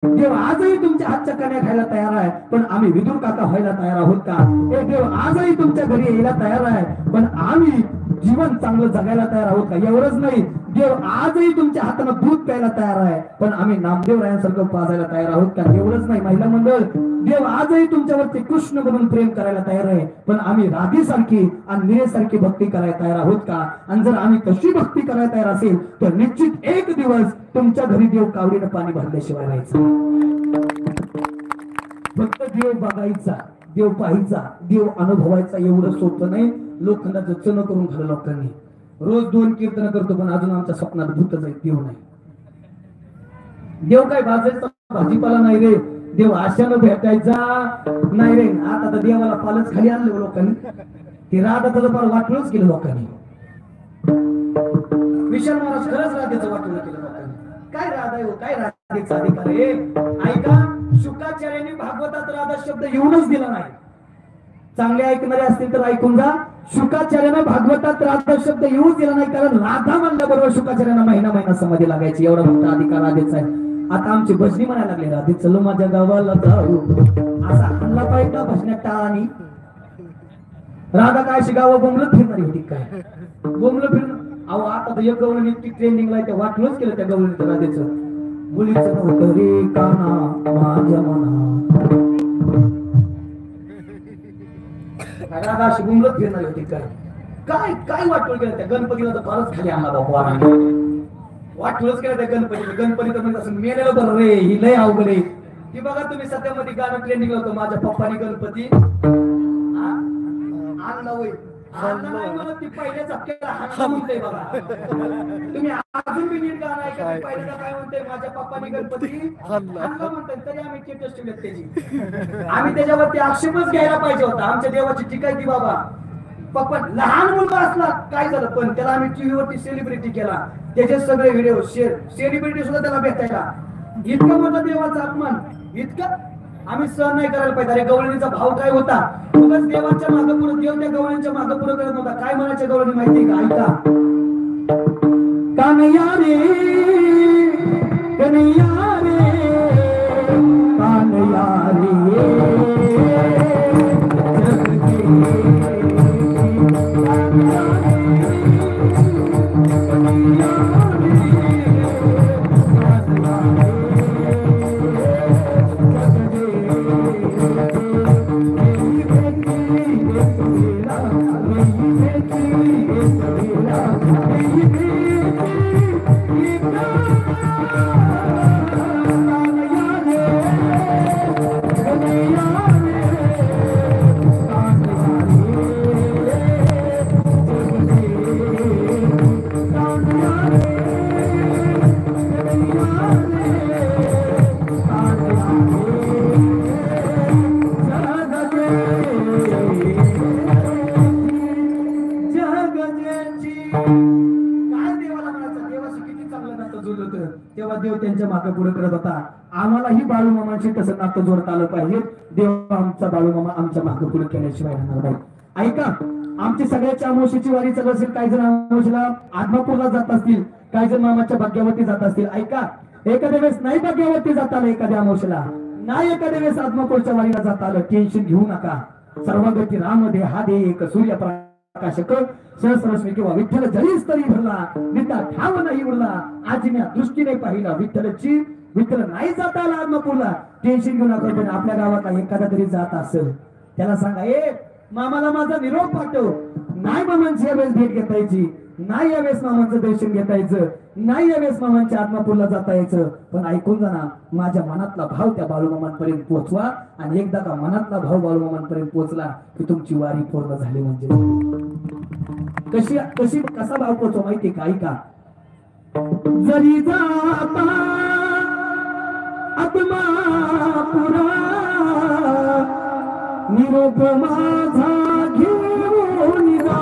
देव आजही तुमच्या हातच्या कण्या खायला तयार आहे, पण आम्ही विदुर काका व्हायला तयार आहोत का? हे देव आजही तुमच्या घरी यायला तयार आहे, पण आम्ही जीवन चांगलं जगायला तयार आहोत का? एवढंच नाही, देव आजही तुमच्या हाताने दूध प्यायला तयार आहे, पण आम्ही नामदेव रायांसारखं पाजायला तयार आहोत का? एवढंच नाही महिला मंडळ, देव आजही तुमच्यावरती कृष्ण म्हणून प्रेम करायला तयार आहे, पण आम्ही राधेसारखी आणि निळेसारखी भक्ती करायला तयार आहोत का? आणि जर आम्ही तशी भक्ती करायला तयार असेल तर निश्चित एक दिवस तुमच्या घरी देव कावडीनं पाणी भरल्याशिवाय राहायचं. फक्त देव बघायचा, देव पाहायचा, देव अनुभवायचा एवढं सोपं नाही. लोखंडाचं चण करून खाल्लं लोकांनी. रोज 2 कीर्तन करतो, पण अजून आमच्या स्वप्नात भूतच आहे, देव नाही. देव काय भाजायचा भाजीपाला नाही रे, देव आशानं भेटायचा नाही रे. आता तर देवाला पालच खाली आणलं लोकांनी, ते राधा तर फार वाटलंच केलं लोकांनी. विशाल महाराज खरंच राधेचं वाटलं केलं लोकांनी. काय राधा हो, काय राधेचा अधिकार आहे? ऐका, शुकाचार्यांनी भागवतात राधा शब्द येऊनच दिला नाही. चांगले ऐकणारे असतील तर ऐकून जा. शुकाचार्यानं भागवतात राधा शब्द येऊच दिला नाही, कारण राधा म्हणल्याबरोबर शुकाचार्यांना महिना महिना समाधी लागायची. एवढा मोठा अधिकार राधेचा आहे. आता आमची भजनी म्हणायला लागले, राधे चलो माझ्या गावाला जाऊ, असा हल्ला पाहिजे भजण्यात टाळानी. राधा काय अशी गावं बोंबलत फिरणारी होती काय? बोंबलं फिरणं. अहो आता तर एक गवळणी ट्रेंडिंगला आहे, त्या वाटलंच केलं त्या गवळणीचं राधेचं. मुलीचं नव्हतं रे काना माझ्या मना, राधा अशी बोंबलत फिरणारी होती काय? काय काय वाटलं केलं त्या गणपतीला? तर फारच खाली आणला बाबा, वाटलंच केलं त्या गणपतीला. गणपती तर म्हणजे असं मेलेलं बरं रे, ही लय अवघड आहे. ती बघा तुम्ही सध्यामध्ये गाणं ट्रेंडिंग होतं, माझ्या पप्पानी गणपती आणला होय. ती पहिल्या झपक्याला हाणला म्हणते बघा. तुम्ही अजून बी नीट गाणं ऐका, पहिल्यांदा काय म्हणते, माझ्या पप्पानी गणपती आणला म्हणतात. तरी आम्ही स्टेटस ठेवलेत त्याची. आम्ही त्याच्यावरती आक्षेपच घ्यायला पाहिजे होता. आमच्या देवाची टीका ती बाबा. पप्पा लहान मुलगा असला काय झालं, पण त्याला आम्ही टीव्हीवरती सेलिब्रिटी केला. त्याचे सगळे व्हिडिओ शेअर, सेलिब्रिटी सुद्धा त्याला भेटायला. इतकं मोठा देवाचा अपमान, इतकं आम्ही सहन नाही करायला पाहिजे. अरे गवळणीचा भाव काय होता? उगाच देवाच्या मागं पुढे, देव त्या गवळणीच्या मागं पुढे करत नव्हता. काय म्हणायच्या गवळणी माहितीये का? ऐका, कान्हैया रे कन्हैया रे कान्हैया तेव्हा देव त्यांच्या मागे पुढे करत होता. आम्हालाही बाळूमामांशी तसं नातं जोडता आलं पाहिजे. देव आमचा बाळूमामा आमच्या मागे पुढे केल्याशिवाय राहणार नाही. ऐका, आमची सगळ्याच्या अमावस्येची वारी चालू असेल. काही जण अमावस्येला आदमापूरला जात असतील, काही जण मामाच्या भाग्यावरती जात असतील. ऐका, एखाद्या वेळेस नाही भाग्यावरती जात आलं, एखाद्या अमावस्येला नाही, एखाद्या वेळेस आदमापूरच्या वारीला जात आलं, टेन्शन घेऊ नका. सर्वगती राम दे हा दे एक सूर्य प्रकाशक सहस्रश्मी किंवा विठ्ठल जरीच तरी भरला निता ठाव नाही उरला, आजीने दृष्टीने पाहिला विठ्ठलची. विठ्ठल नाही जाता आला आदमापूरला, टेन्शन घेऊ नका. पण आपल्या गावात एखादा तरी जात असेल, त्याला सांगा, ए मामाला माझा निरोप पाठव. नाही मामांची यावेळेस भेट घेता यायची, नाही यावेळेस मामांचं दर्शन घेता यायचं, नाही यावेळेस मामांच्या आदमापूरला जाता यायचं. पण ऐकून जाना, माझ्या मनातला भाव त्या बाळूमामांपर्यंत पोहोचवा. आणि एकदा का मनातला भाव बाळूमामांपर्यंत पोहोचला की तुमची वारी पूर्ण झाली. म्हणजे कसा भाव पोहोचवा माहितीये का? ऐका, जरी जाता आदमापुरा निरोप माझा घेऊन जा.